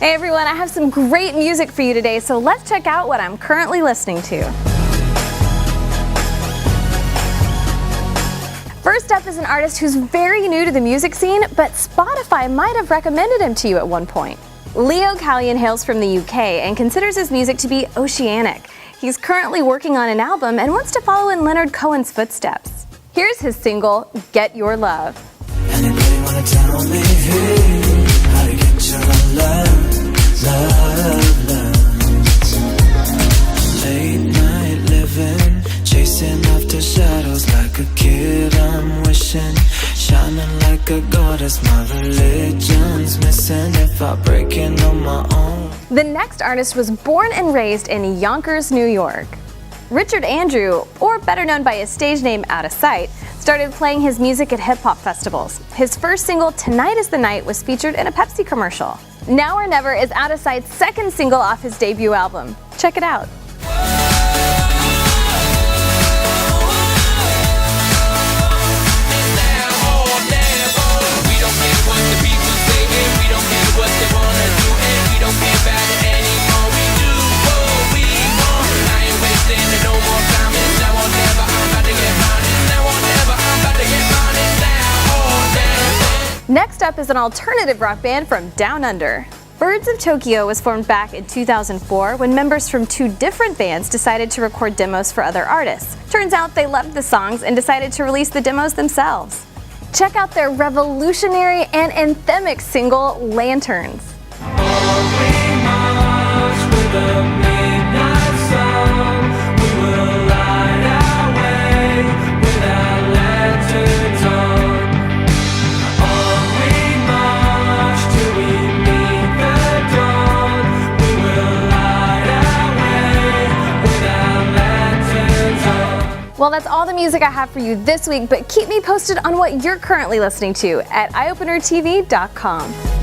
Hey everyone, I have some great music for you today, so let's check out what I'm currently listening to. First up is an artist who's very new to the music scene, but Spotify might have recommended him to you at one point. Leo Kalyan hails from the UK and considers his music to be oceanic. He's currently working on an album and wants to follow in Leonard Cohen's footsteps. Here's his single, Get Your Love. Anybody wanna tell me how to get your love, love, love? Late night living, chasing after shadows like a kid. I'm wishing, shining like a goddess. My religion's missing if I break it on my own. The next artist was born and raised in Yonkers, New York. Richard Andrew, or better known by his stage name Outasight, started playing his music at hip-hop festivals. His first single, Tonight is the Night, was featured in a Pepsi commercial. Now or Never is Outasight's second single off his debut album. Check it out. Next up is an alternative rock band from Down Under. Birds of Tokyo was formed back in 2004 when members from two different bands decided to record demos for other artists. Turns out they loved the songs and decided to release the demos themselves. Check out their revolutionary and anthemic single, Lanterns. Well, that's all the music I have for you this week, but keep me posted on what you're currently listening to at eyeopenertv.com.